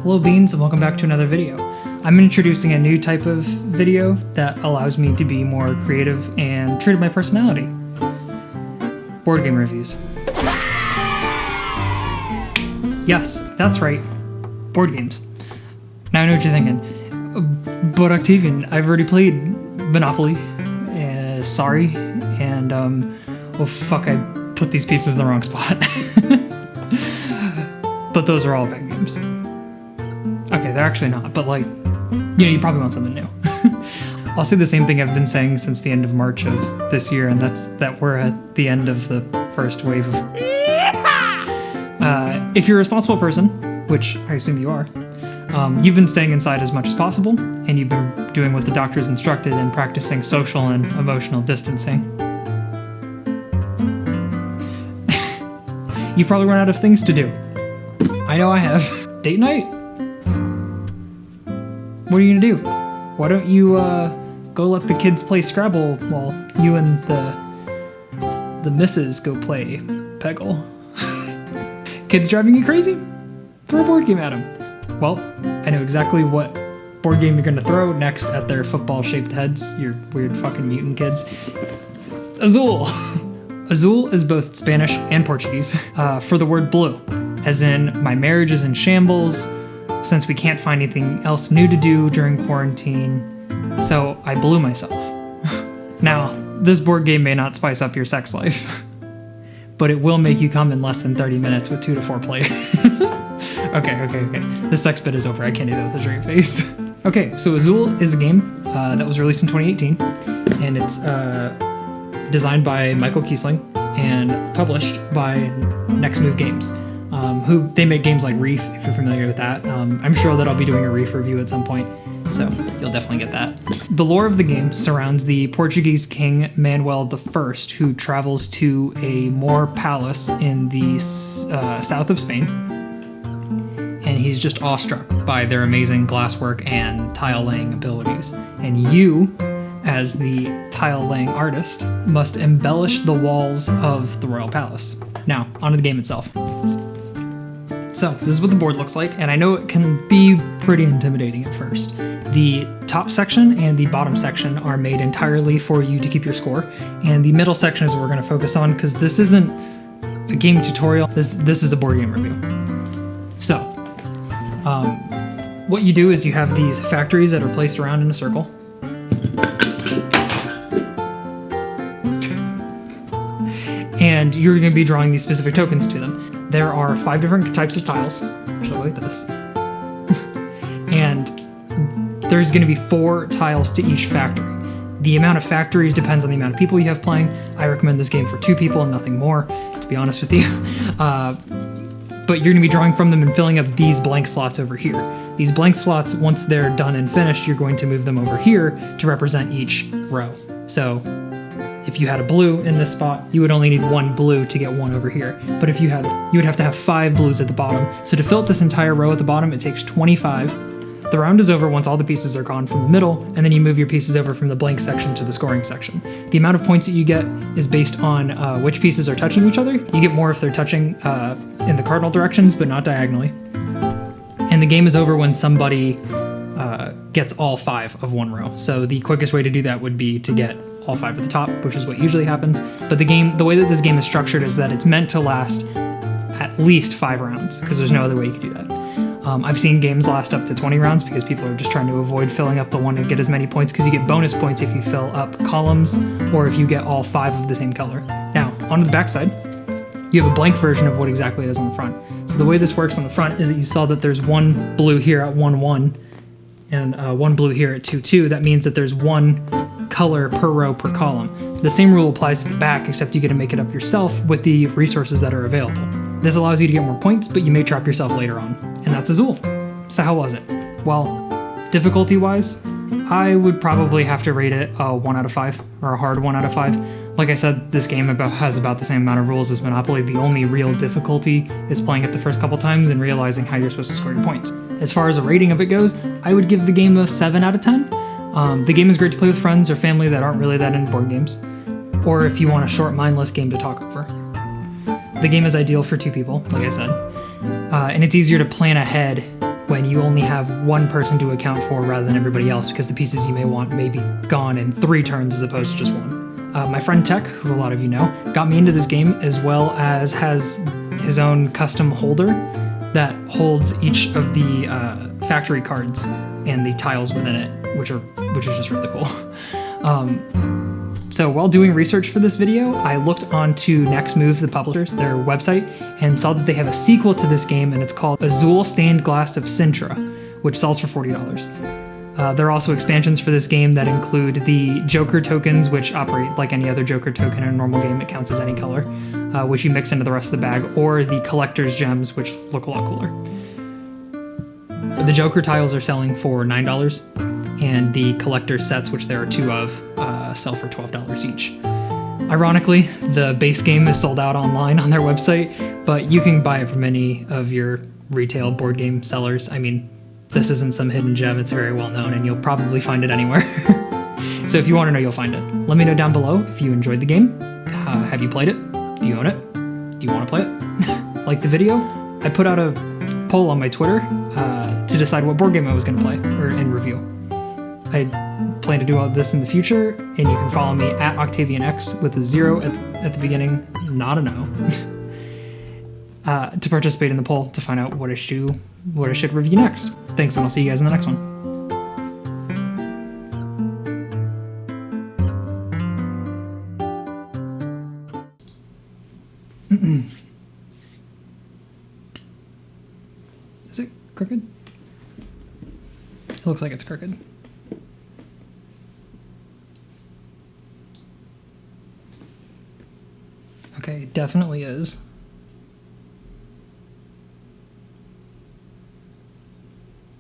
Hello Beans, and welcome back to another video. I'm introducing a new type of video that allows me to be more creative and true to my personality. Board game reviews. Yes, that's right, board games. Now I know what you're thinking, but Octavian, I've already played Monopoly, sorry, and well fuck, I put these pieces in the wrong spot. But those are all bad games. Okay, they're actually not, but like, you probably want something new. I'll say the same thing I've been saying since the end of March of this year, and that's that we're at the end of the first wave of... if you're a responsible person, which I assume you are, you've been staying inside as much as possible, and you've been doing what the doctors instructed and practicing social and emotional distancing. You've probably run out of things to do. I know I have. Date night? What are you gonna do? Why don't you go let the kids play Scrabble while you and the missus go play Peggle? Kids driving you crazy? Throw a board game at them. Well, I know exactly what board game you're gonna throw next at their football-shaped heads, your weird fucking mutant kids. Azul! Azul is both Spanish and Portuguese for the word blue, as in my marriage is in shambles since we can't find anything else new to do during quarantine, so I blew myself. Now, this board game may not spice up your sex life, but it will make you come in less than 30 minutes with 2 to 4 players. Okay. The sex bit is over. I can't do that with a straight face. Okay, so Azul is a game that was released in 2018, and it's designed by Michael Kiesling and published by Next Move Games, who they make games like Reef, if you're familiar with that. I'm sure that I'll be doing a Reef review at some point, so you'll definitely get that. The lore of the game surrounds the Portuguese king Manuel I, who travels to a Moor palace in the south of Spain, and he's just awestruck by their amazing glasswork and tile-laying abilities. And you, as the tile-laying artist, must embellish the walls of the royal palace. Now, onto the game itself. So, this is what the board looks like, and I know it can be pretty intimidating at first. The top section and the bottom section are made entirely for you to keep your score, and the middle section is what we're going to focus on, because this isn't a game tutorial, this is a board game review. So, what you do is you have these factories that are placed around in a circle. And you're going to be drawing these specific tokens to them. There are 5 different types of tiles, which look like this. And there's going to be 4 tiles to each factory. The amount of factories depends on the amount of people you have playing. I recommend this game for 2 people and nothing more, to be honest with you. But you're going to be drawing from them and filling up these blank slots over here. These blank slots, once they're done and finished, you're going to move them over here to represent each row. So if you had a blue in this spot, you would only need 1 blue to get 1 over here. But if you would have to have 5 blues at the bottom. So to fill up this entire row at the bottom, it takes 25. The round is over once all the pieces are gone from the middle, and then you move your pieces over from the blank section to the scoring section. The amount of points that you get is based on which pieces are touching each other. You get more if they're touching in the cardinal directions, but not diagonally. And the game is over when somebody gets all 5 of 1 row. So the quickest way to do that would be to get all 5 at the top, which is what usually happens. But the way that this game is structured is that it's meant to last at least 5 rounds, because there's no other way you could do that. I've seen games last up to 20 rounds because people are just trying to avoid filling up the one and get as many points, because you get bonus points if you fill up columns or if you get all 5 of the same color. Now, onto the back side, you have a blank version of what exactly it is on the front. So the way this works on the front is that you saw that there's 1 blue here at 1-1 and 1 blue here at 2-2. That means that there's 1 color per row per column. The same rule applies to the back, except you get to make it up yourself with the resources that are available. This allows you to get more points, but you may trap yourself later on. And that's Azul. So how was it? Well, difficulty-wise, I would probably have to rate it a 1 out of 5, or a hard 1 out of 5. Like I said, this game has about the same amount of rules as Monopoly. The only real difficulty is playing it the first couple times and realizing how you're supposed to score your points. As far as a rating of it goes, I would give the game a 7 out of 10. The game is great to play with friends or family that aren't really that into board games, or if you want a short, mindless game to talk over. The game is ideal for 2 people, like I said, and it's easier to plan ahead when you only have one person to account for rather than everybody else, because the pieces you may want may be gone in 3 turns as opposed to just 1. My friend Tech, who a lot of you know, got me into this game, as well as has his own custom holder that holds each of the factory cards and the tiles within it, which is just really cool. So while doing research for this video, I looked onto Next Move, the publishers, their website, and saw that they have a sequel to this game, and it's called Azul Stained Glass of Sintra, which sells for $40. There are also expansions for this game that include the Joker tokens, which operate like any other Joker token in a normal game. It counts as any color, which you mix into the rest of the bag, or the collector's gems, which look a lot cooler. The Joker tiles are selling for $9, and the collector sets, which there are 2 of, sell for $12 each. Ironically, the base game is sold out online on their website, but you can buy it from any of your retail board game sellers. I mean, this isn't some hidden gem, it's very well known, and you'll probably find it anywhere. So if you want to know, you'll find it. Let me know down below if you enjoyed the game. Have you played it? Do you own it? Do you want to play it? Like the video? I put out a poll on my Twitter to decide what board game I was going to play, or in review. I plan to do all this in the future, and you can follow me at OctavianX with a 0 at the beginning, not an O, to participate in the poll to find out what I should review next. Thanks, and I'll see you guys in the next one. Is it crooked? It looks like it's crooked. Okay, it definitely is.